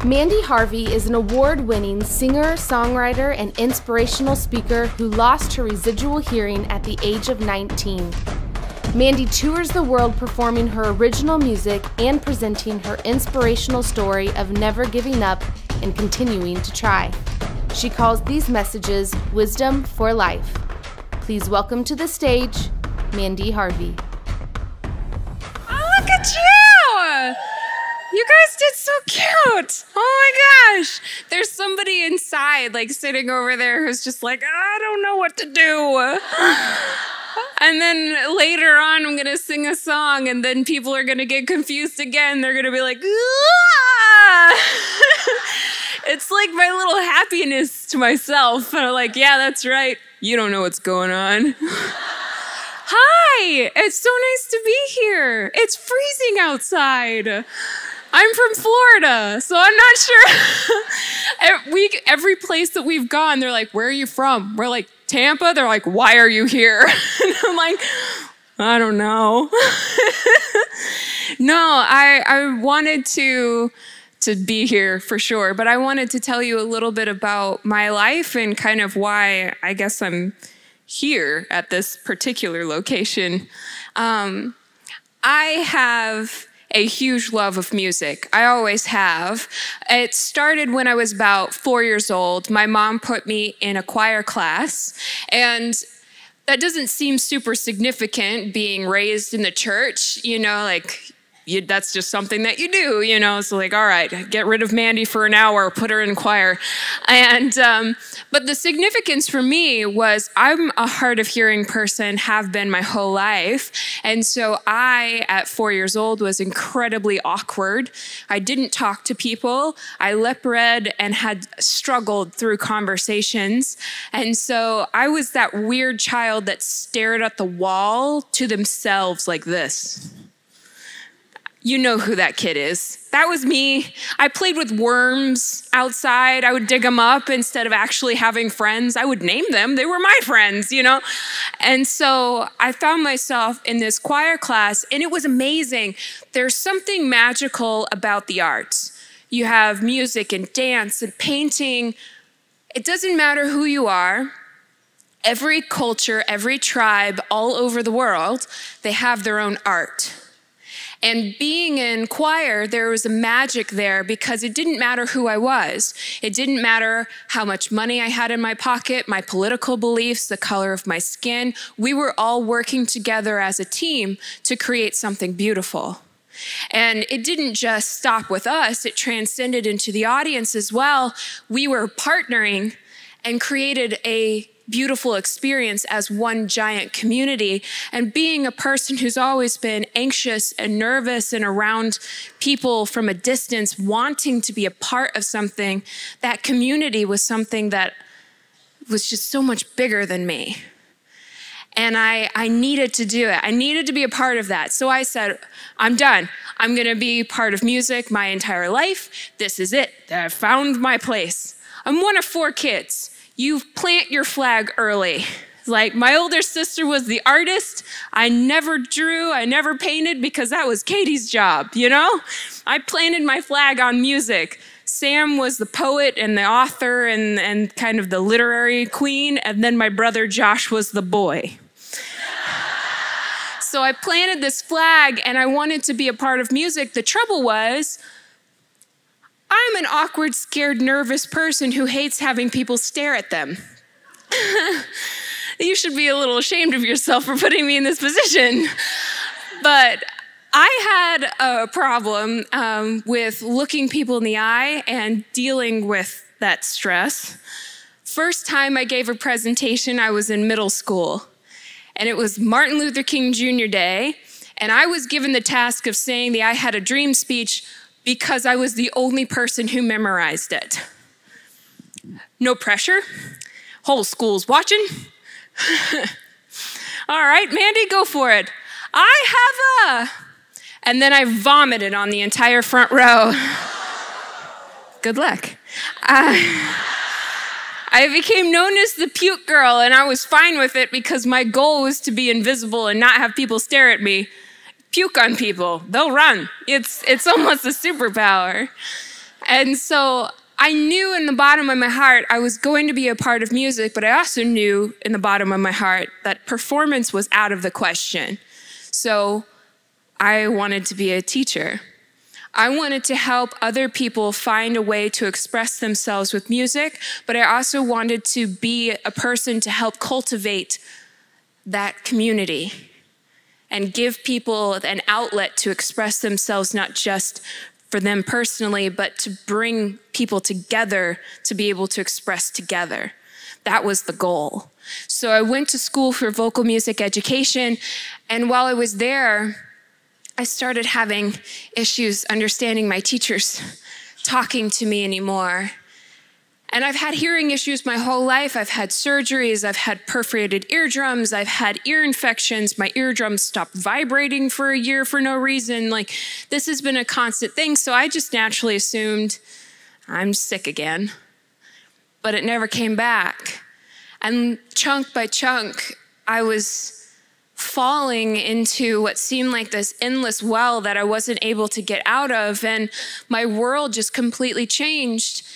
Mandy Harvey is an award-winning singer, songwriter, and inspirational speaker who lost her residual hearing at the age of 19. Mandy tours the world performing her original music and presenting her inspirational story of never giving up and continuing to try. She calls these messages wisdom for life. Please welcome to the stage, Mandy Harvey. Oh, look at you! You guys did so cute. Oh my gosh. There's somebody inside, like sitting over there who's just like, I don't know what to do. And then later on, I'm going to sing a song and then people are going to get confused again. They're going to be like, ah! It's like my little happiness to myself. And I'm like, yeah, that's right. You don't know what's going on. Hi, it's so nice to be here. It's freezing outside. I'm from Florida, so I'm not sure. Every place that we've gone, they're like, where are you from? We're like, Tampa? They're like, why are you here? And I'm like, I don't know. No, I wanted to be here for sure, but I wanted to tell you a little bit about my life and kind of why I guess I'm here at this particular location. I have a huge love of music. I always have. It started when I was about 4 years old. My mom put me in a choir class, and that doesn't seem super significant being raised in the church, you know, like that's just something that you do, you know. So like, all right, get rid of Mandy for an hour, put her in choir. And, but the significance for me was I'm a hard of hearing person, have been my whole life. And so I, at 4 years old, was incredibly awkward. I didn't talk to people. I lip-read and had struggled through conversations. And so I was that weird child that stared at the wall to themselves like this. You know who that kid is. That was me. I played with worms outside. I would dig them up instead of actually having friends. I would name them. They were my friends, you know? And so I found myself in this choir class, and it was amazing. There's something magical about the arts. You have music and dance and painting. It doesn't matter who you are. Every culture, every tribe all over the world, they have their own art. And being in choir, there was a magic there because it didn't matter who I was. It didn't matter how much money I had in my pocket, my political beliefs, the color of my skin. We were all working together as a team to create something beautiful. And it didn't just stop with us, it transcended into the audience as well. We were partnering and created a beautiful experience as one giant community. And being a person who's always been anxious and nervous and around people from a distance, wanting to be a part of something, that community was something that was just so much bigger than me. And I needed to do it. I needed to be a part of that. So I said, I'm done. I'm gonna be part of music my entire life. This is it. I found my place. I'm one of 4 kids. You plant your flag early. Like my older sister was the artist. I never drew, I never painted because that was Katie's job, you know? I planted my flag on music. Sam was the poet and the author and kind of the literary queen, and then my brother Josh was the boy. So I planted this flag and I wanted to be a part of music. The trouble was, I'm an awkward, scared, nervous person who hates having people stare at them. You should be a little ashamed of yourself for putting me in this position. But I had a problem with looking people in the eye and dealing with that stress. First time I gave a presentation, I was in middle school. And it was Martin Luther King Jr. Day. And I was given the task of saying the I Had a Dream speech because I was the only person who memorized it. No pressure. Whole school's watching. All right, Mandy, go for it. I have a... And then I vomited on the entire front row. Good luck. I became known as the puke girl, and I was fine with it because my goal was to be invisible and not have people stare at me. Puke on people, they'll run. It's almost a superpower. And so I knew in the bottom of my heart I was going to be a part of music, but I also knew in the bottom of my heart that performance was out of the question. So I wanted to be a teacher. I wanted to help other people find a way to express themselves with music, but I also wanted to be a person to help cultivate that community and give people an outlet to express themselves, not just for them personally, but to bring people together to be able to express together. That was the goal. So I went to school for vocal music education, and while I was there, I started having issues understanding my teachers talking to me anymore. And I've had hearing issues my whole life. I've had surgeries, I've had perforated eardrums, I've had ear infections. My eardrums stopped vibrating for a year for no reason. Like, this has been a constant thing. So I just naturally assumed I'm sick again. But it never came back. And chunk by chunk, I was falling into what seemed like this endless well that I wasn't able to get out of. And my world just completely changed.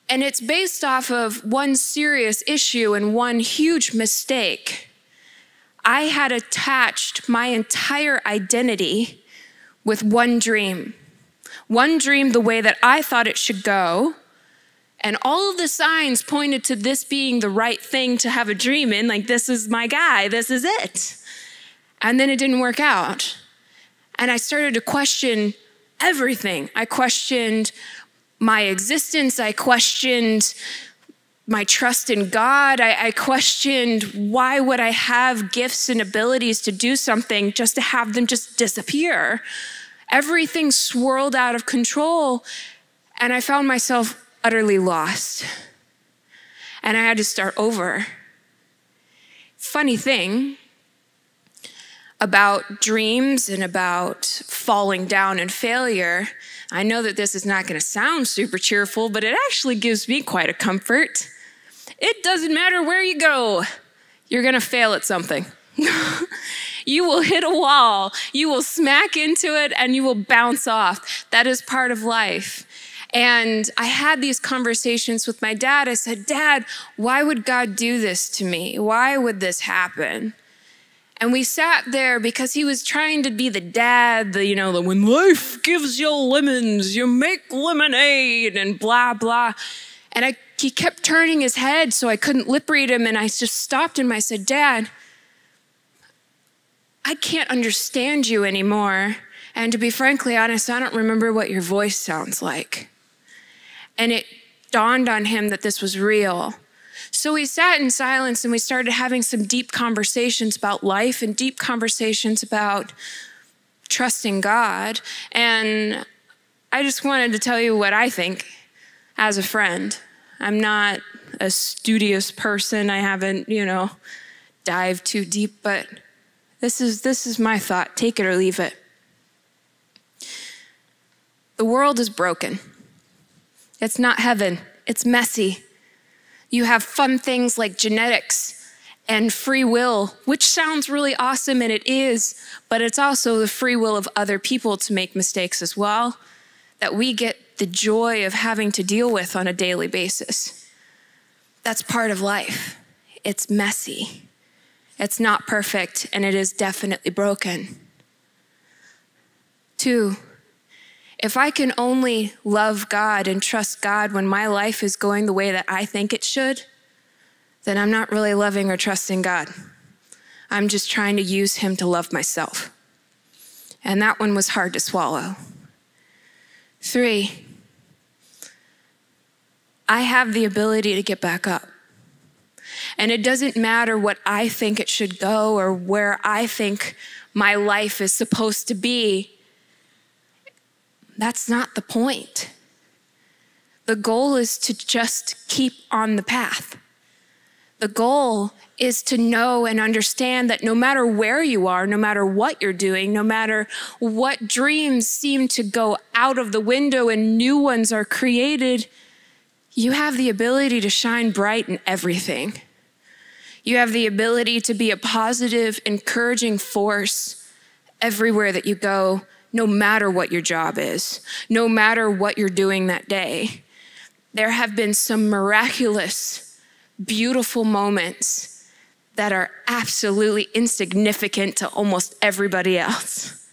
And it's based off of one serious issue and one huge mistake. I had attached my entire identity with one dream the way that I thought it should go. And all of the signs pointed to this being the right thing to have a dream in, like, this is my guy, this is it. And then it didn't work out. And I started to question everything. I questioned my existence. I questioned my trust in God. I questioned, why would I have gifts and abilities to do something just to have them just disappear? Everything swirled out of control, and I found myself utterly lost. And I had to start over. Funny thing about dreams and about falling down and failure, I know that this is not going to sound super cheerful, but it actually gives me quite a comfort. It doesn't matter where you go, you're going to fail at something. You will hit a wall, you will smack into it, and you will bounce off. That is part of life. And I had these conversations with my dad. I said, Dad, why would God do this to me? Why would this happen? And we sat there because he was trying to be the dad, the when life gives you lemons, you make lemonade, and blah, blah. And he kept turning his head, so I couldn't lip read him. And I just stopped him. I said, Dad, I can't understand you anymore. And to be frankly honest, I don't remember what your voice sounds like. And it dawned on him that this was real. So we sat in silence and we started having some deep conversations about life and deep conversations about trusting God. And I just wanted to tell you what I think as a friend. I'm not a studious person. I haven't, dived too deep, but this is my thought. Take it or leave it. The world is broken. It's not heaven. It's messy. You have fun things like genetics and free will, which sounds really awesome, and it is, but it's also the free will of other people to make mistakes as well, that we get the joy of having to deal with on a daily basis. That's part of life. It's messy. It's not perfect, and it is definitely broken. 2, if I can only love God and trust God when my life is going the way that I think it should, then I'm not really loving or trusting God. I'm just trying to use him to love myself. And that one was hard to swallow. 3, I have the ability to get back up. And it doesn't matter what I think it should go or where I think my life is supposed to be. That's not the point. The goal is to just keep on the path. The goal is to know and understand that no matter where you are, no matter what you're doing, no matter what dreams seem to go out of the window and new ones are created, you have the ability to shine bright in everything. You have the ability to be a positive, encouraging force everywhere that you go, no matter what your job is, no matter what you're doing that day. There have been some miraculous, beautiful moments that are absolutely insignificant to almost everybody else.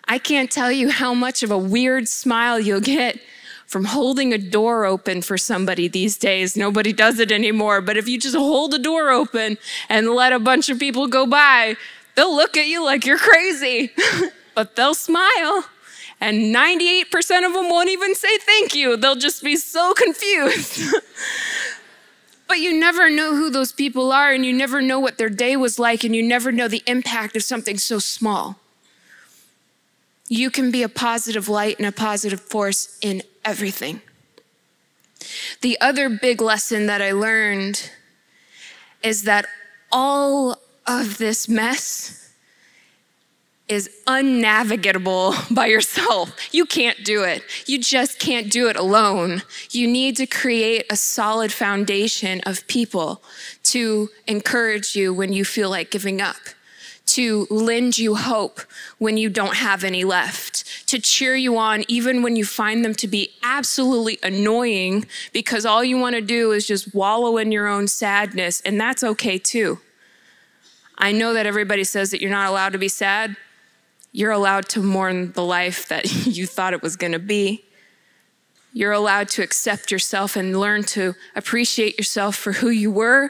I can't tell you how much of a weird smile you'll get from holding a door open for somebody these days. Nobody does it anymore, but if you just hold a door open and let a bunch of people go by, they'll look at you like you're crazy, but they'll smile. And 98% of them won't even say thank you. They'll just be so confused. But you never know who those people are, and you never know what their day was like, and you never know the impact of something so small. You can be a positive light and a positive force in everything. The other big lesson that I learned is that all of this mess is unnavigable by yourself. You can't do it. You just can't do it alone. You need to create a solid foundation of people to encourage you when you feel like giving up, to lend you hope when you don't have any left, to cheer you on even when you find them to be absolutely annoying because all you want to do is just wallow in your own sadness, and that's okay too. I know that everybody says that you're not allowed to be sad. You're allowed to mourn the life that you thought it was going to be. You're allowed to accept yourself and learn to appreciate yourself for who you were,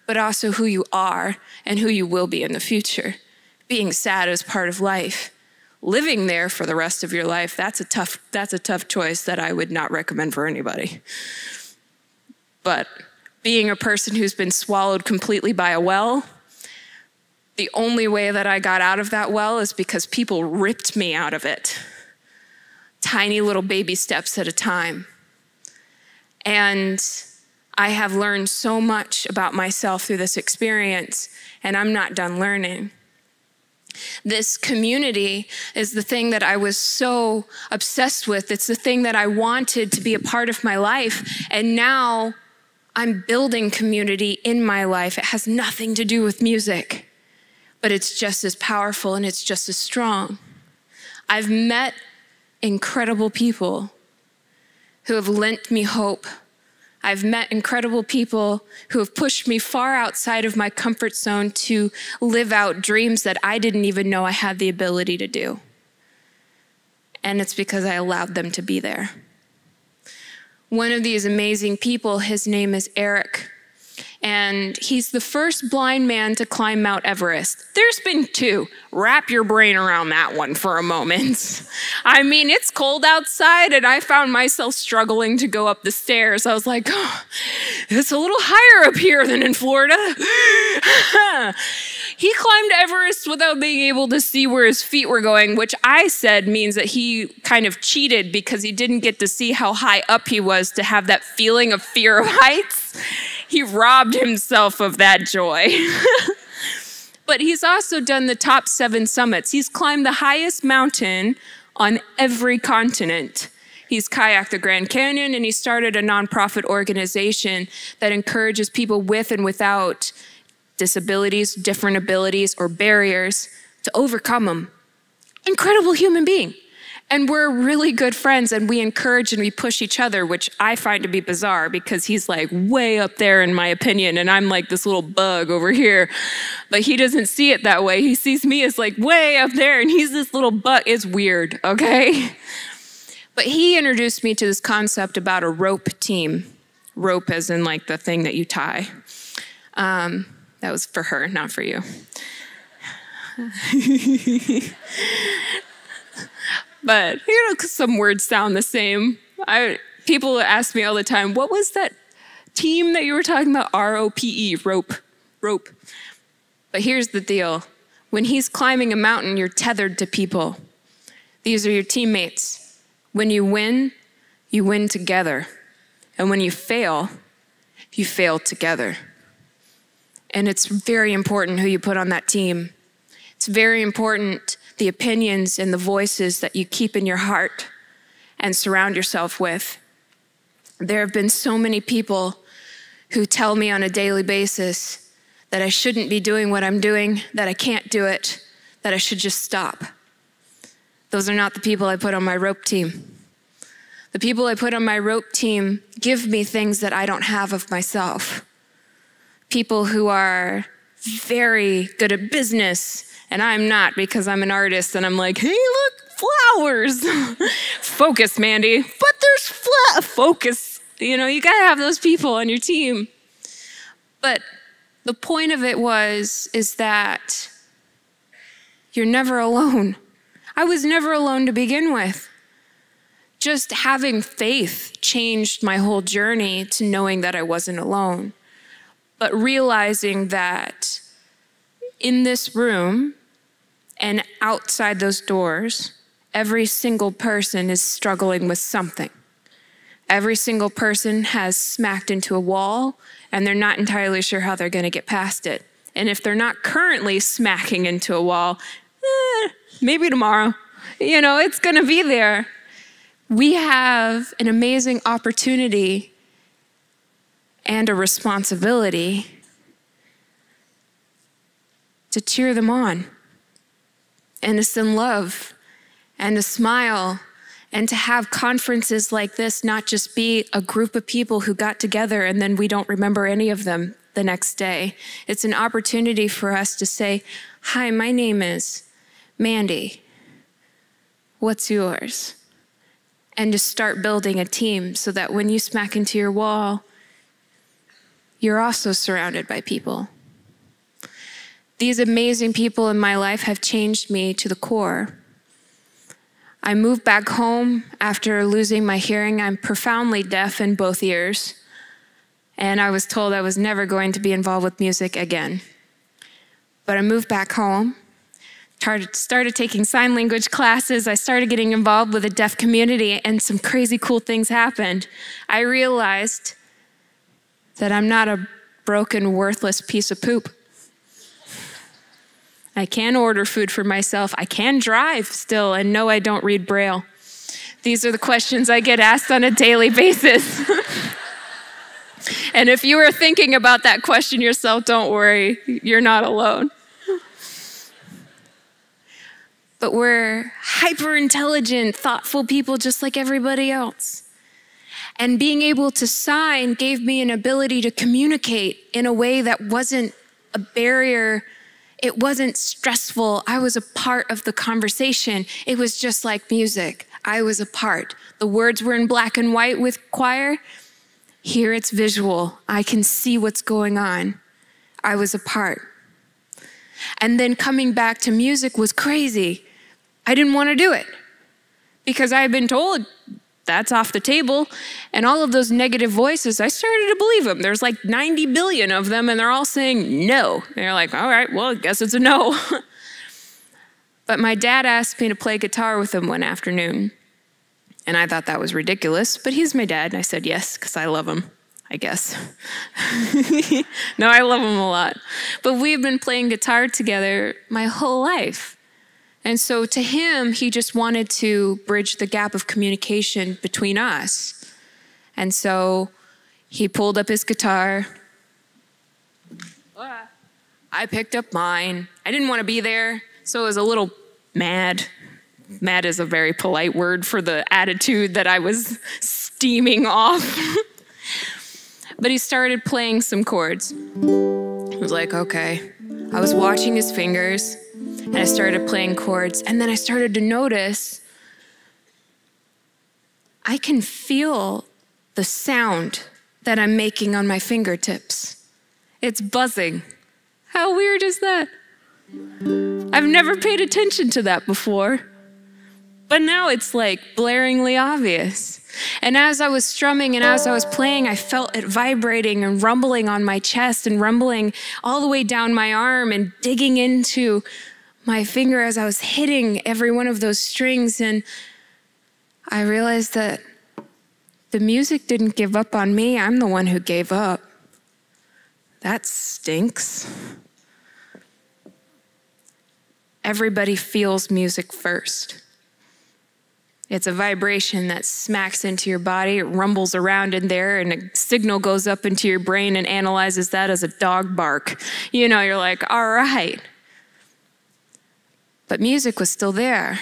but also who you are and who you will be in the future. Being sad is part of life. Living there for the rest of your life, that's a tough choice that I would not recommend for anybody. But being a person who's been swallowed completely by a well, the only way that I got out of that well is because people ripped me out of it. Tiny little baby steps at a time. And I have learned so much about myself through this experience, and I'm not done learning. This community is the thing that I was so obsessed with. It's the thing that I wanted to be a part of my life. And now I'm building community in my life. It has nothing to do with music, but it's just as powerful and it's just as strong. I've met incredible people who have lent me hope. I've met incredible people who have pushed me far outside of my comfort zone to live out dreams that I didn't even know I had the ability to do. And it's because I allowed them to be there. One of these amazing people, his name is Eric. And he's the first blind man to climb Mount Everest. There's been two. Wrap your brain around that one for a moment. I mean, it's cold outside, and I found myself struggling to go up the stairs. I was like, oh, it's a little higher up here than in Florida. He climbed Everest without being able to see where his feet were going, which I said means that he kind of cheated because he didn't get to see how high up he was to have that feeling of fear of heights. He robbed himself of that joy. But he's also done the top 7 summits. He's climbed the highest mountain on every continent. He's kayaked the Grand Canyon, and he started a nonprofit organization that encourages people with and without disabilities, different abilities, or barriers to overcome them. Incredible human being. And we're really good friends, and we encourage and we push each other, which I find to be bizarre because he's like way up there in my opinion, and I'm like this little bug over here. But he doesn't see it that way. He sees me as like way up there, and he's this little bug. It's weird, okay? But he introduced me to this concept about a rope team. Rope as in like the thing that you tie. That was for her, not for you. But, you know, 'cause some words sound the same. People ask me all the time, what was that team that you were talking about? R-O-P-E, rope. But here's the deal. When he's climbing a mountain, you're tethered to people. These are your teammates. When you win together. And when you fail together. And it's very important who you put on that team. It's very important the opinions and the voices that you keep in your heart and surround yourself with. There have been so many people who tell me on a daily basis that I shouldn't be doing what I'm doing, that I can't do it, that I should just stop. Those are not the people I put on my rope team. The people I put on my rope team give me things that I don't have of myself. People who are very good at business, and I'm not because I'm an artist and I'm like, hey, look, flowers. Focus, Mandy. But there's focus. You know, you gotta have those people on your team. But the point of it is that you're never alone. I was never alone to begin with. Just having faith changed my whole journey to knowing that I wasn't alone. But realizing that in this room and outside those doors, every single person is struggling with something. Every single person has smacked into a wall, and they're not entirely sure how they're going to get past it. And if they're not currently smacking into a wall, maybe tomorrow, you know, it's going to be there. We have an amazing opportunity and a responsibility to cheer them on and to send love and to smile and to have conferences like this not just be a group of people who got together and then we don't remember any of them the next day. It's an opportunity for us to say, hi, my name is Mandy. What's yours? And to start building a team so that when you smack into your wall, you're also surrounded by people. These amazing people in my life have changed me to the core. I moved back home after losing my hearing. I'm profoundly deaf in both ears, and I was told I was never going to be involved with music again. But I moved back home, started taking sign language classes. I started getting involved with the deaf community, and some crazy cool things happened. I realized that I'm not a broken, worthless piece of poop. I can order food for myself. I can drive still, and no, I don't read Braille. These are the questions I get asked on a daily basis. And if you are thinking about that question yourself, don't worry, you're not alone. But we're hyper-intelligent, thoughtful people just like everybody else. And being able to sign gave me an ability to communicate in a way that wasn't a barrier. It wasn't stressful. I was a part of the conversation. It was just like music. I was a part. The words were in black and white with choir. Here it's visual. I can see what's going on. I was a part. And then coming back to music was crazy. I didn't want to do it because I had been told that's off the table. And all of those negative voices, I started to believe them. There's like 90 billion of them, and they're all saying no. And you're like, all right, well, I guess it's a no. But my dad asked me to play guitar with him one afternoon. And I thought that was ridiculous, but he's my dad. And I said yes, because I love him, I guess. No, I love him a lot. But we've been playing guitar together my whole life. And so to him, he just wanted to bridge the gap of communication between us. And so he pulled up his guitar. I picked up mine. I didn't want to be there, so I was a little mad. Mad is a very polite word for the attitude that I was steaming off. But he started playing some chords. I was like, okay. I was watching his fingers, and I started playing chords, and then I started to notice I can feel the sound that I'm making on my fingertips. It's buzzing. How weird is that? I've never paid attention to that before, but now it's like blaringly obvious. And as I was strumming and as I was playing, I felt it vibrating and rumbling on my chest and rumbling all the way down my arm and digging into my finger as I was hitting every one of those strings. And I realized that the music didn't give up on me. I'm the one who gave up. That stinks. Everybody feels music first. It's a vibration that smacks into your body. It rumbles around in there, and a signal goes up into your brain and analyzes that as a dog bark. You know, you're like, all right. But music was still there.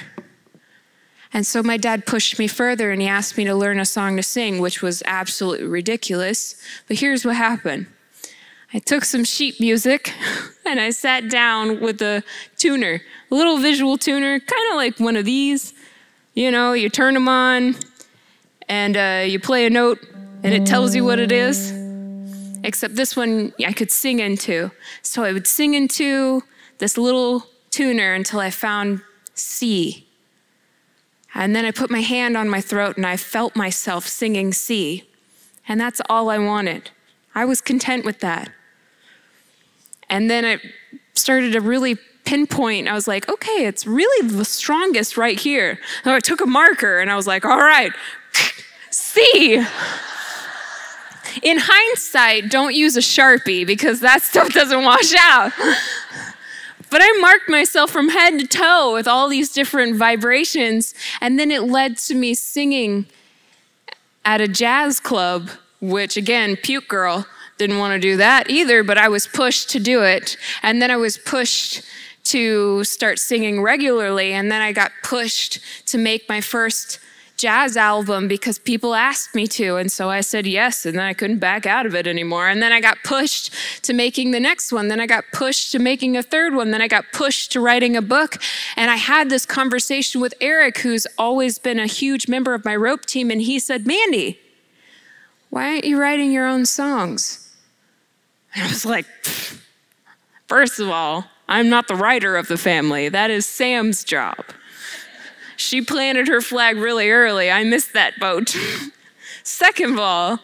And so my dad pushed me further and he asked me to learn a song to sing, which was absolutely ridiculous. But here's what happened. I took some sheet music and I sat down with a tuner, a little visual tuner, kind of like one of these. You know, you turn them on and you play a note and it tells you what it is. Except this one I could sing into. So I would sing into this little tuner until I found C. And then I put my hand on my throat and I felt myself singing C. And that's all I wanted. I was content with that. And then I started to really pinpoint. I was like, okay, it's really the strongest right here. So I took a marker and I was like, all right, C. In hindsight, don't use a Sharpie because that stuff doesn't wash out. But I marked myself from head to toe with all these different vibrations, and then it led to me singing at a jazz club, which again, puke girl, didn't want to do that either, but I was pushed to do it. And then I was pushed to start singing regularly, and then I got pushed to make my first jazz album because people asked me to, and so I said yes, and then I couldn't back out of it anymore. And then I got pushed to making the next one, then I got pushed to making a third one, then I got pushed to writing a book. And I had this conversation with Eric, who's always been a huge member of my rope team, and he said, Mandy, why aren't you writing your own songs? And I was like, first of all, I'm not the writer of the family. That is Sam's job. She planted her flag really early. I missed that boat. Second of all,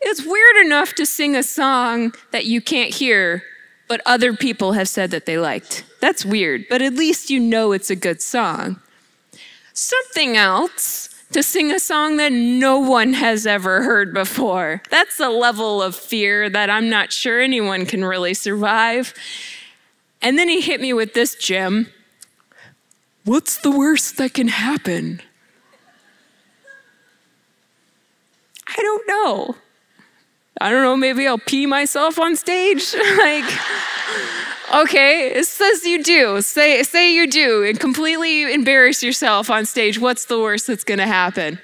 it's weird enough to sing a song that you can't hear, but other people have said that they liked. That's weird, but at least you know it's a good song. Something else, to sing a song that no one has ever heard before. That's a level of fear that I'm not sure anyone can really survive. And then he hit me with this gem. What's the worst that can happen? I don't know. Maybe I'll pee myself on stage. Okay, it says you do. Say you do and completely embarrass yourself on stage. What's the worst that's gonna happen?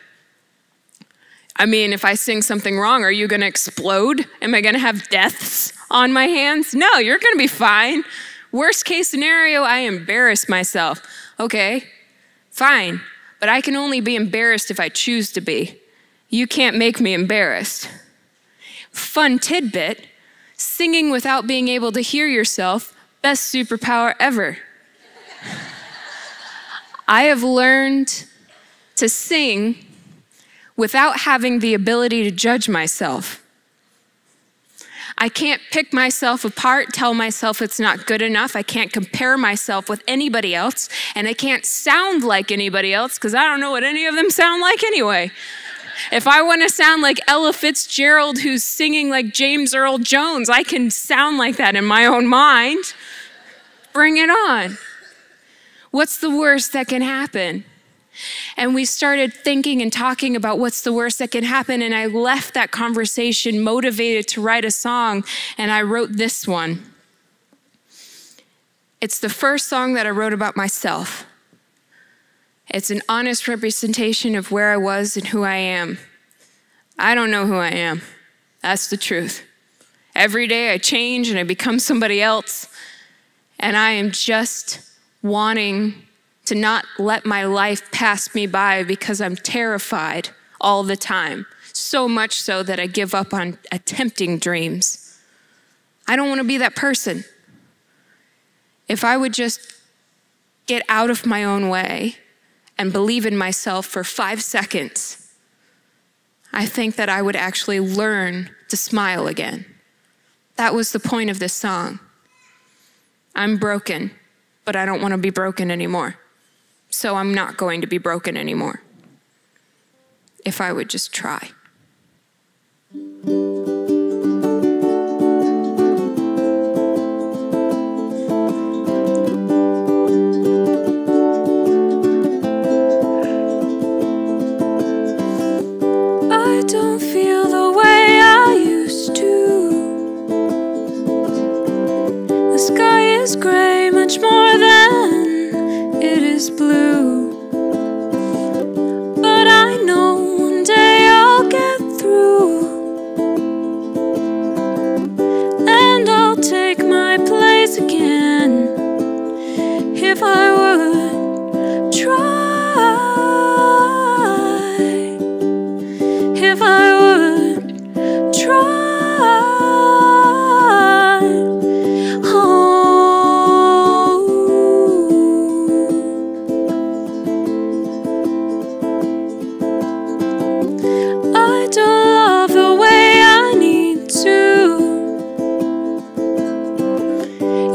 I mean, if I sing something wrong, are you gonna explode? Am I gonna have deaths on my hands? No, you're gonna be fine. Worst case scenario, I embarrass myself. Okay, fine, but I can only be embarrassed if I choose to be. You can't make me embarrassed. Fun tidbit, singing without being able to hear yourself, best superpower ever. I have learned to sing without having the ability to judge myself. I can't pick myself apart, tell myself it's not good enough. I can't compare myself with anybody else, and I can't sound like anybody else because I don't know what any of them sound like anyway. If I want to sound like Ella Fitzgerald, who's singing like James Earl Jones, I can sound like that in my own mind. Bring it on. What's the worst that can happen? And we started thinking and talking about what's the worst that can happen. And I left that conversation motivated to write a song. And I wrote this one. It's the first song that I wrote about myself. It's an honest representation of where I was and who I am. I don't know who I am. That's the truth. Every day I change and I become somebody else. And I am just wanting to not let my life pass me by because I'm terrified all the time. So much so that I give up on attempting dreams. I don't want to be that person. If I would just get out of my own way and believe in myself for 5 seconds, I think that I would actually learn to smile again. That was the point of this song. I'm broken, but I don't want to be broken anymore. So I'm not going to be broken anymore. If I would just try. I don't feel the way I used to. The sky is gray, much more than it is blue. if I would try. I don't love the way I need to.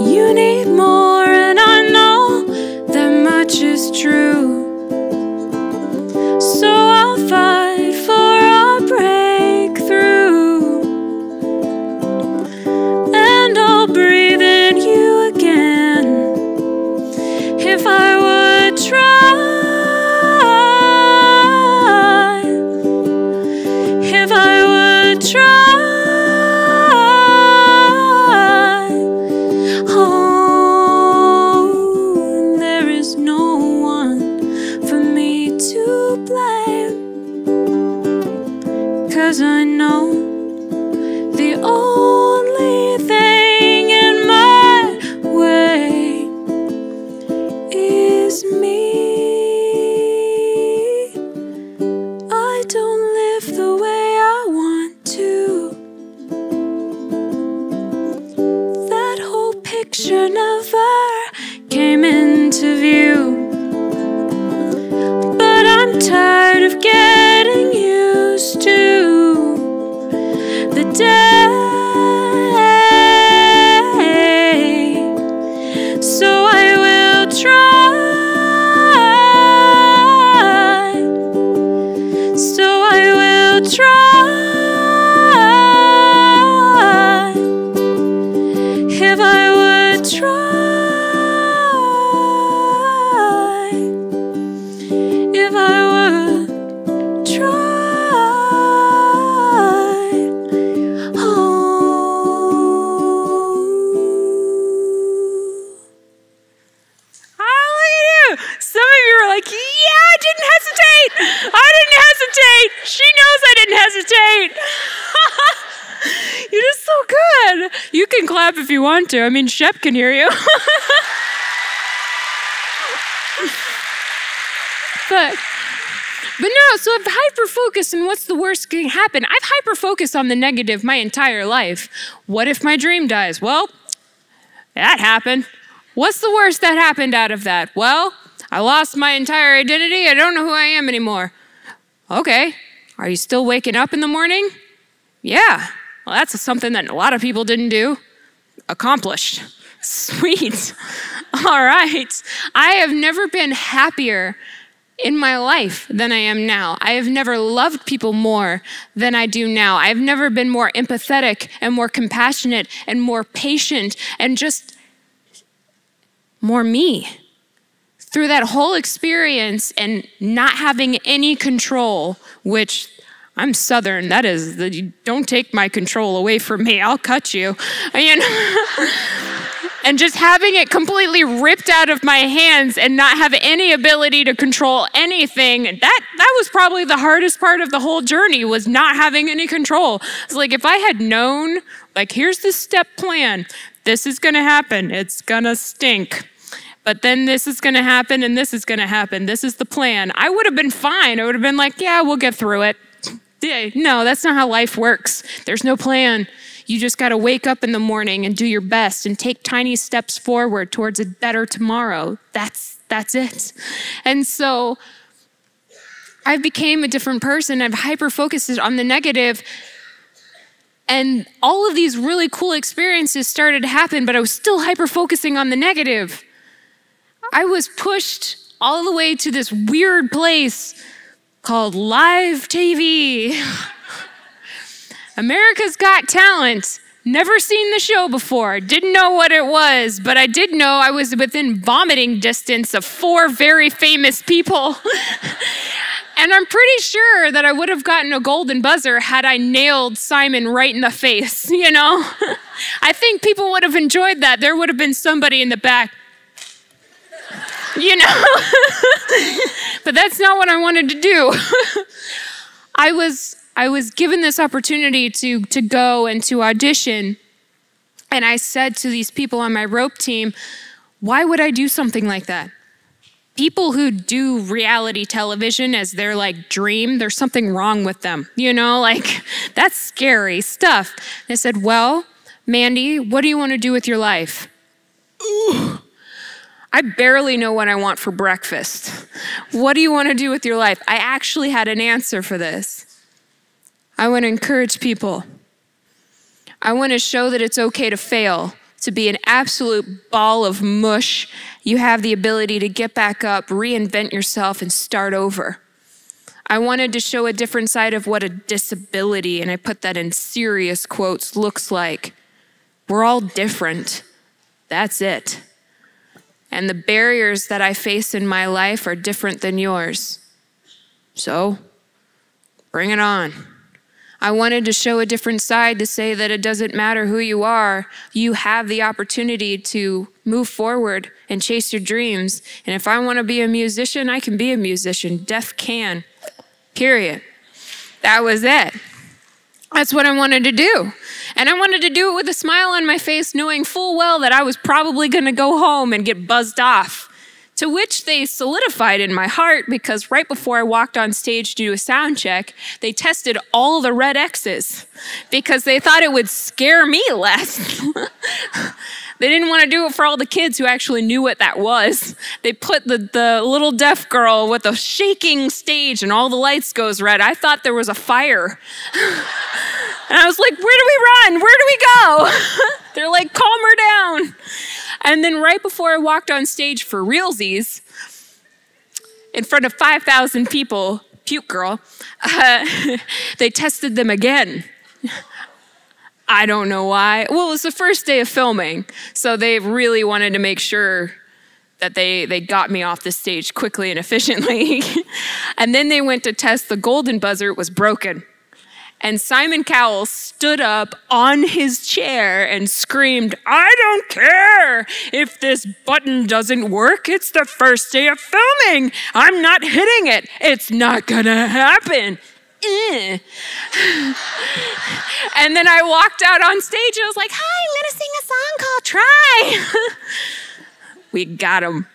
You need more, and I know that much is true. So I'll fight for a breakthrough, and I'll breathe in you again if I would try. If I would try. Oh, there is no one for me to blame, 'cause I know the only thing in my way is me. I don't live the way I want to. That whole picture never came into view, but I'm tired of getting used to the day. So I will try. So I will try. If I would try. If I would try. Oh. Hallelujah! Some of you are like, yeah, I didn't hesitate. I didn't hesitate. She knows I didn't hesitate. You're just so good. You can clap if you want to. I mean, Shep can hear you. But no, so I've hyper-focused on what's the worst can happen. I've hyper-focused on the negative my entire life. What if my dream dies? Well, that happened. What's the worst that happened out of that? Well, I lost my entire identity. I don't know who I am anymore. Okay, are you still waking up in the morning? Yeah, well, that's something that a lot of people didn't do. Accomplished. Sweet. All right. I have never been happier in my life than I am now. I have never loved people more than I do now. I've never been more empathetic and more compassionate and more patient and just more me. Through that whole experience and not having any control, which I'm Southern, that is, don't take my control away from me, I'll cut you. You know? And just having it completely ripped out of my hands and not have any ability to control anything, that was probably the hardest part of the whole journey, was not having any control. It's like, if I had known, like, here's the step plan, this is gonna happen, it's gonna stink. But then this is gonna happen and this is gonna happen. This is the plan. I would have been fine. I would have been like, yeah, we'll get through it. No, that's not how life works. There's no plan. You just gotta wake up in the morning and do your best and take tiny steps forward towards a better tomorrow. That's it. And so I became a different person. I've hyper-focused on the negative. And all of these really cool experiences started to happen, but I was still hyper-focusing on the negative. I was pushed all the way to this weird place called live TV. America's Got Talent. Never seen the show before. Didn't know what it was, but I did know I was within vomiting distance of 4 very famous people. And I'm pretty sure that I would have gotten a golden buzzer had I nailed Simon right in the face, you know? I think people would have enjoyed that. There would have been somebody in the back, you know? But that's not what I wanted to do. I was given this opportunity to go and to audition. And I said to these people on my rope team, why would I do something like that? people who do reality television as their like dream, there's something wrong with them, you know, like that's scary stuff. And I said, well, Mandy, what do you want to do with your life? Ooh, I barely know what I want for breakfast. What do you want to do with your life? I actually had an answer for this. I want to encourage people. I want to show that it's okay to fail, to be an absolute ball of mush. You have the ability to get back up, reinvent yourself, and start over. I wanted to show a different side of what a disability, and I put that in serious quotes, looks like. We're all different. That's it. And the barriers that I face in my life are different than yours. So, bring it on. I wanted to show a different side, to say that it doesn't matter who you are. You have the opportunity to move forward and chase your dreams. And if I want to be a musician, I can be a musician. Deaf can. Period. That was it. That's what I wanted to do. And I wanted to do it with a smile on my face, knowing full well that I was probably going to go home and get buzzed off. To which they solidified in my heart, because right before I walked on stage to do a sound check, they tested all the red X's because they thought it would scare me less. They didn't want to do it for all the kids who actually knew what that was. They put the little deaf girl with a shaking stage and all the lights goes red. I thought there was a fire. And I was like, where do we run? Where do we go? They're like, calm her down. And then right before I walked on stage for realsies, in front of 5,000 people, puke girl, they tested them again. I don't know why. Well, it was the first day of filming, so they really wanted to make sure that they got me off the stage quickly and efficiently. And then they went to test the golden buzzer. It was broken. And Simon Cowell stood up on his chair and screamed, I don't care if this button doesn't work. It's the first day of filming. I'm not hitting it. It's not gonna happen. And then I walked out on stage and I was like, hi, I'm gonna sing a song called Try. We got him.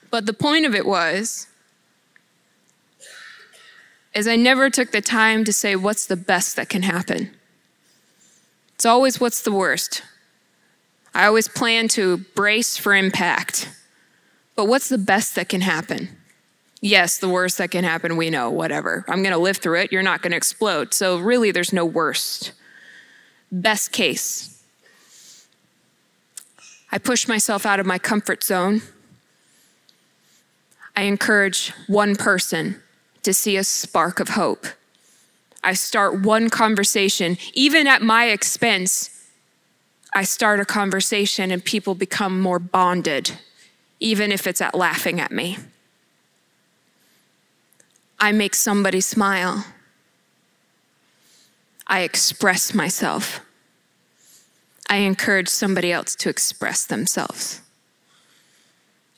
But the point of it is I never took the time to say, what's the best that can happen? It's always, what's the worst? I always plan to brace for impact. But what's the best that can happen? Yes, the worst that can happen, we know, whatever. I'm gonna live through it, you're not gonna explode. So really, there's no worst. Best case. I push myself out of my comfort zone. I encourage one person to see a spark of hope. I start one conversation, even at my expense. I start a conversation and people become more bonded, even if it's at laughing at me. I make somebody smile. I express myself. I encourage somebody else to express themselves.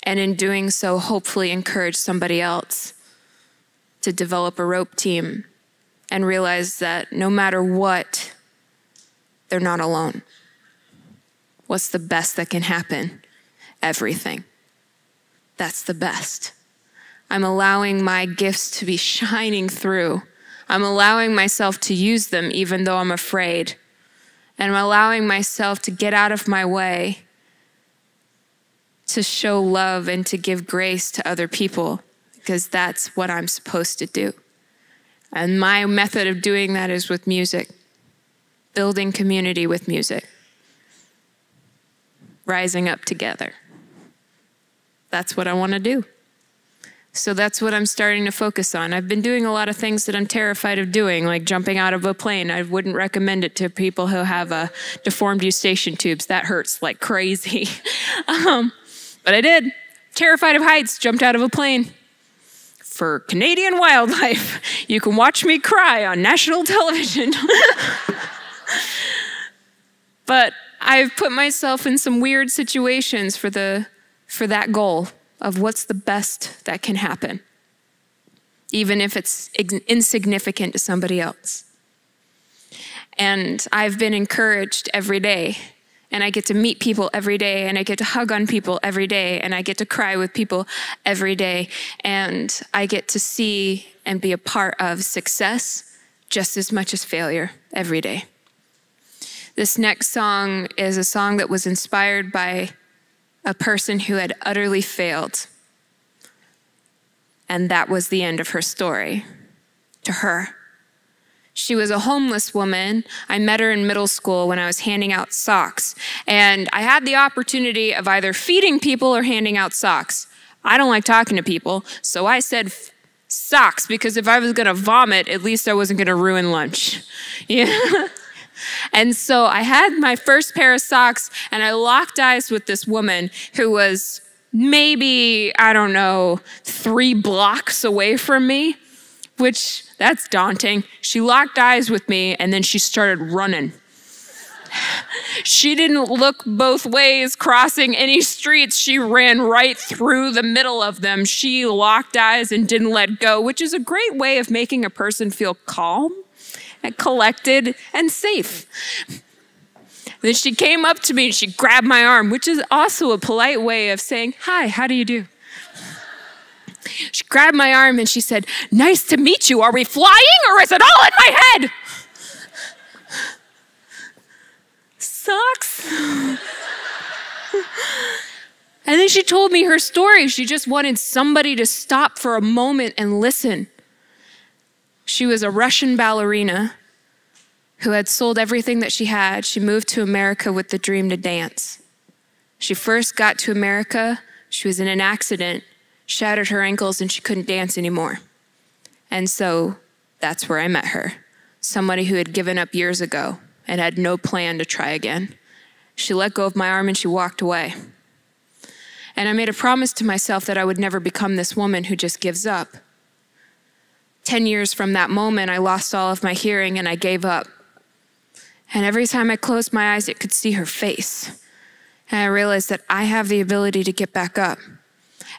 And in doing so, hopefully encourage somebody else to develop a rope team and realize that no matter what, they're not alone. What's the best that can happen? Everything. That's the best. I'm allowing my gifts to be shining through. I'm allowing myself to use them even though I'm afraid. And I'm allowing myself to get out of my way to show love and to give grace to other people, because that's what I'm supposed to do. And my method of doing that is with music, building community with music, rising up together. That's what I want to do. So that's what I'm starting to focus on. I've been doing a lot of things that I'm terrified of doing, like jumping out of a plane. I wouldn't recommend it to people who have deformed eustachian tubes. That hurts like crazy. But I did. Terrified of heights, jumped out of a plane. For Canadian wildlife, you can watch me cry on national television. But I've put myself in some weird situations for that goal of what's the best that can happen, even if it's insignificant to somebody else. And I've been encouraged every day and I get to meet people every day, and I get to hug on people every day, and I get to cry with people every day, and I get to see and be a part of success just as much as failure every day. This next song is a song that was inspired by a person who had utterly failed. And that was the end of her story to her. She was a homeless woman. I met her in middle school when I was handing out socks. And I had the opportunity of either feeding people or handing out socks. I don't like talking to people, so I said socks, because if I was gonna vomit, at least I wasn't gonna ruin lunch. Yeah. And so I had my first pair of socks, and I locked eyes with this woman who was maybe, I don't know, 3 blocks away from me, which that's daunting. She locked eyes with me, and then she started running. She didn't look both ways crossing any streets. She ran right through the middle of them. She locked eyes and didn't let go, which is a great way of making a person feel calm and collected and safe. Then she came up to me and she grabbed my arm, which is also a polite way of saying, "Hi, how do you do?" She grabbed my arm and she said, "Nice to meet you. Are we flying or is it all in my head?" Socks. And then she told me her story. She just wanted somebody to stop for a moment and listen. She was a Russian ballerina who had sold everything that she had. She moved to America with the dream to dance. She first got to America. She was in an accident, shattered her ankles, and she couldn't dance anymore. And so that's where I met her. Somebody who had given up years ago and had no plan to try again. She let go of my arm and she walked away. And I made a promise to myself that I would never become this woman who just gives up. 10 years from that moment, I lost all of my hearing and I gave up. And every time I closed my eyes, I could see her face. And I realized that I have the ability to get back up.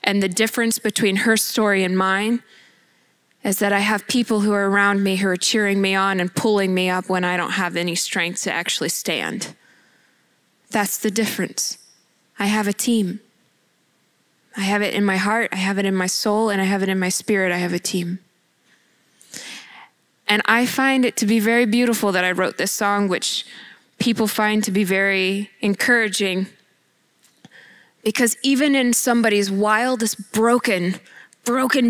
And the difference between her story and mine is that I have people who are around me who are cheering me on and pulling me up when I don't have any strength to actually stand. That's the difference. I have a team. I have it in my heart, I have it in my soul, and I have it in my spirit. I have a team. And I find it to be very beautiful that I wrote this song, which people find to be very encouraging, because even in somebody's wildest broken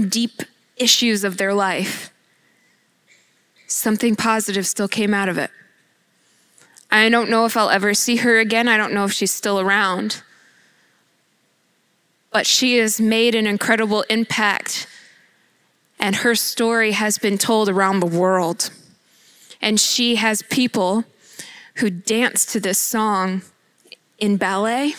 deep issues of their life, something positive still came out of it. I don't know if I'll ever see her again. I don't know if she's still around. But she has made an incredible impact, and her story has been told around the world. And she has people who dance to this song in ballet.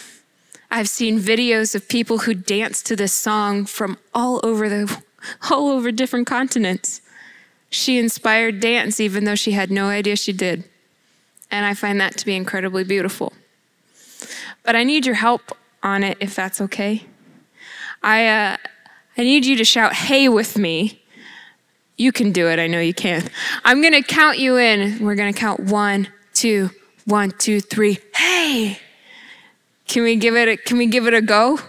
I've seen videos of people who dance to this song from all over different continents. She inspired dance even though she had no idea she did. And I find that to be incredibly beautiful. But I need your help on it, if that's okay. I need you to shout, "Hey," with me. You can do it, I know you can. I'm gonna count you in. We're gonna count 1, 2, 1, 2, 3, hey! Can we give it a go?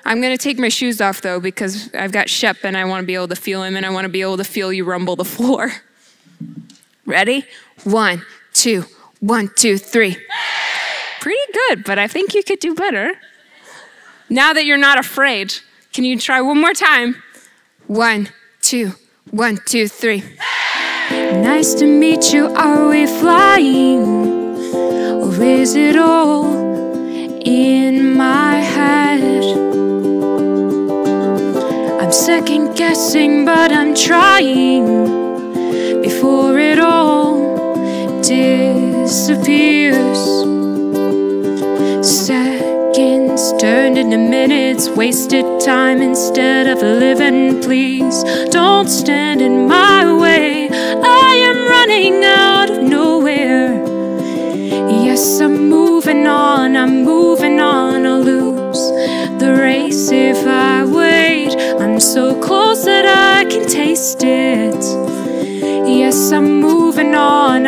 I'm gonna take my shoes off though, because I've got Shep and I wanna be able to feel him, and I wanna be able to feel you rumble the floor. Ready? 1, 2, 1, 2, 3. Hey! Pretty good, but I think you could do better. Now that you're not afraid, can you try one more time? 1, 2, 1, 2, 3. Hey! Nice to meet you. Are we flying? Or is it all in my head? I'm second guessing, but I'm trying before it all disappears. Seconds turned into minutes, wasted time instead of living. Please don't stand in my way. I am running out of nowhere. Yes, I'm moving on, I'll lose the race if I wait. I'm so close that I can taste it. Yes, I'm moving on,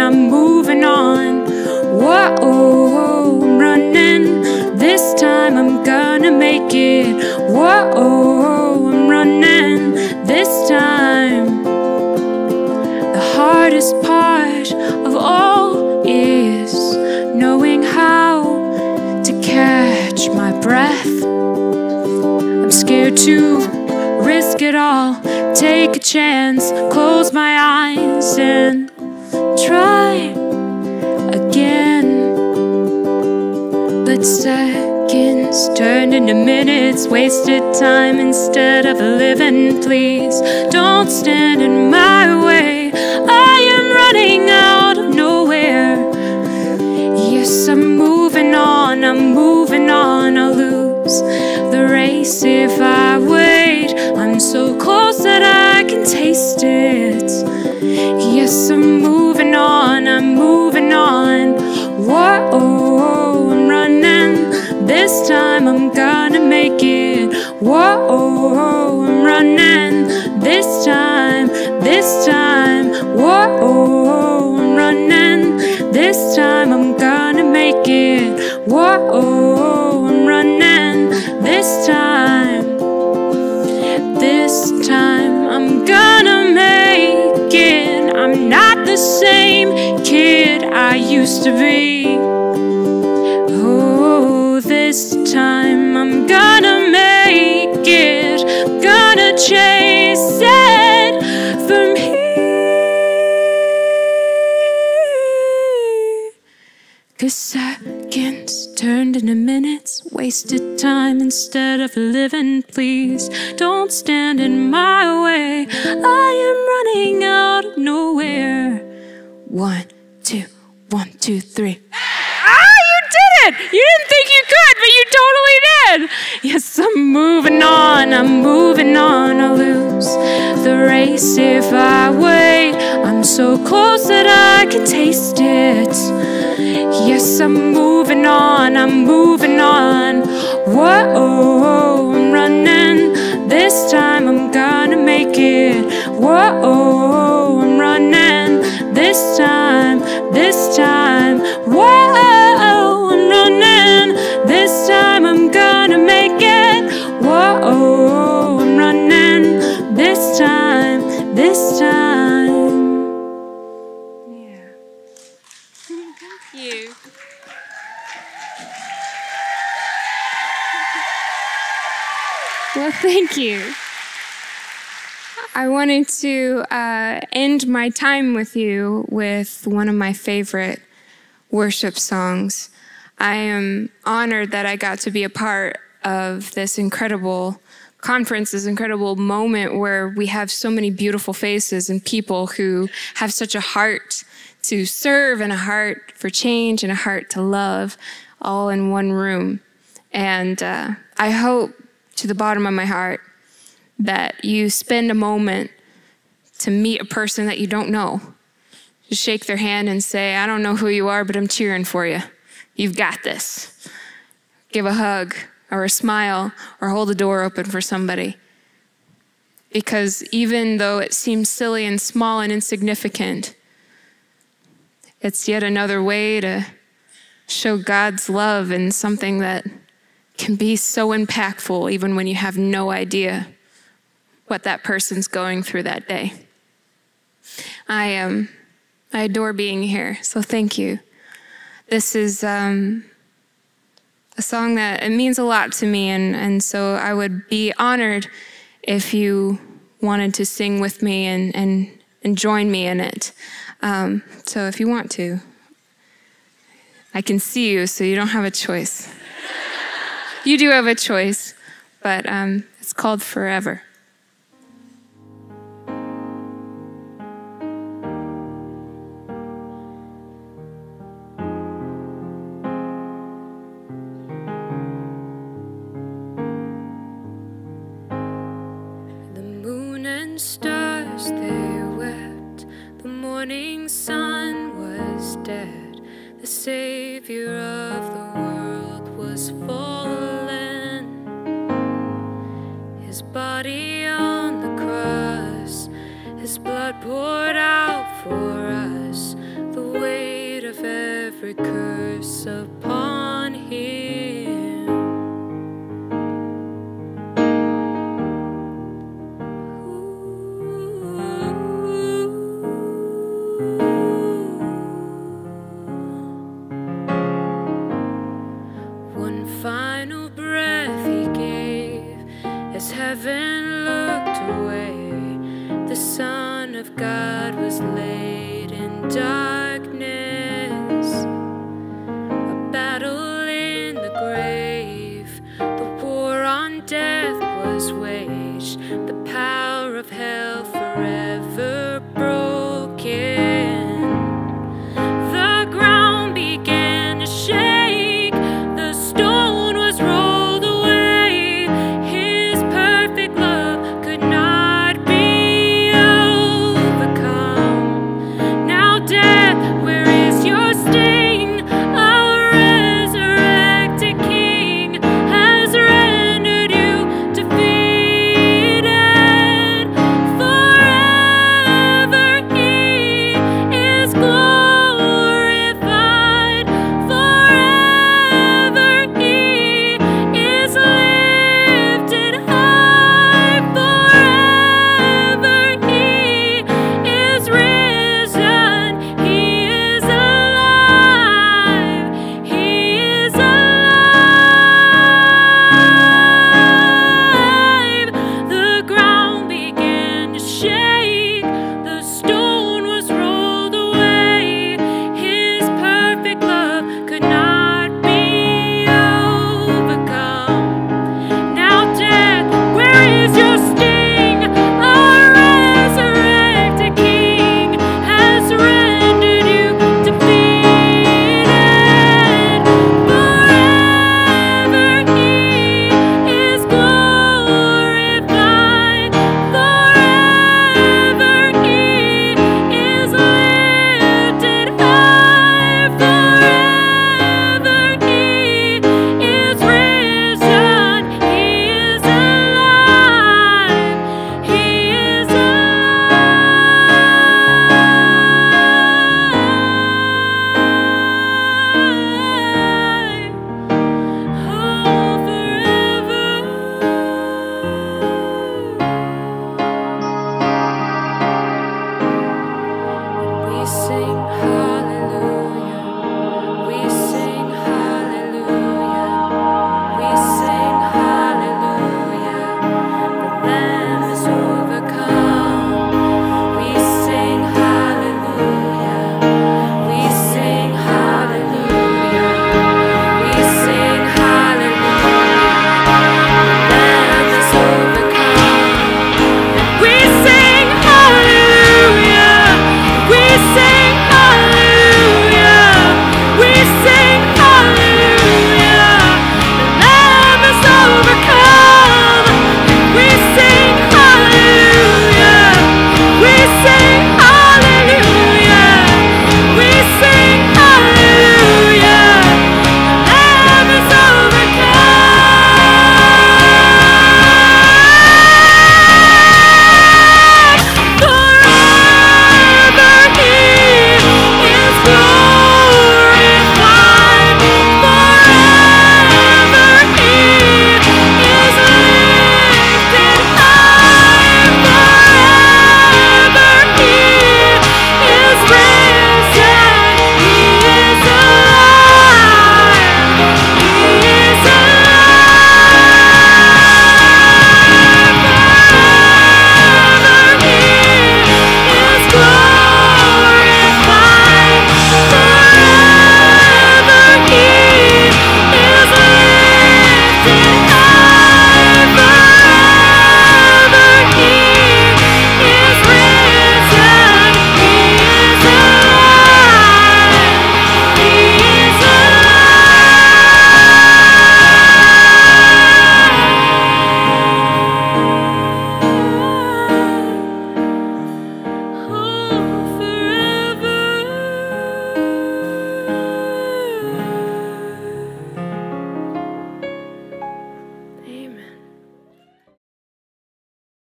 Whoa, I'm running time I'm gonna make it. Whoa, I'm running this time. The hardest part of all is knowing how to catch my breath. I'm scared to risk it all, take a chance, close my eyes and try again. But seconds turned into minutes, wasted time instead of living. Please don't stand in my way, I am running out of nowhere. Yes, I'm moving on, I'm moving on. I'll lose the race if I wait. I'm so close that I can taste it. Yes, I'm moving on, I'm moving on. Whoa, I'm running this time, I'm gonna make it. Whoa, I'm running this time, this time. Whoa, I'm running this time, I'm gonna make it. Whoa, I'm running this time. This time I'm gonna make it. I'm not the same kid I used to be. Oh, this time I'm gonna make it. I'm gonna chase it from here. 'Cause seconds turned into minutes, wasted time instead of living. Please don't stand in my way, I am running out of nowhere. 1, 2, 1, 2, 3. Ah, you did it! You didn't think you could, but you totally did. Yes, I'm moving on, I'm moving on. I'll lose the race if I wait. I'm so close that I can taste it. Yes, I'm moving on, I'm moving on. Whoa, I'm running this time, I'm gonna make it. Whoa, I'm running this time, this time. Whoa, I'm running this time, I'm gonna make it. Whoa, I'm running this time, this time. Yeah. Thank you. Well, thank you. I wanted to end my time with you with one of my favorite worship songs. I am honored that I got to be a part of this incredible conference, this incredible moment where we have so many beautiful faces and people who have such a heart to serve and a heart for change and a heart to love, all in one room. And I hope to the bottom of my heart that you spend a moment to meet a person that you don't know. Just shake their hand and say, I don't know who you are, but I'm cheering for you. You've got this. Give a hug or a smile or hold the door open for somebody. Because even though it seems silly and small and insignificant, it's yet another way to show God's love in something that can be so impactful even when you have no idea what that person's going through that day. I adore being here, so thank you. This is a song that it means a lot to me, and so I would be honored if you wanted to sing with me and join me in it. So if you want to, I can see you, so you don't have a choice. You do have a choice, but it's called Forever. The moon and stars, they wept. The morning sun was dead. The Savior of the world was fallen. His body on the cross, his blood poured out for us, the weight of every curse upon him. Son of God was laid in darkness, a battle in the grave, the war on death was waged, the power of hell forever broke.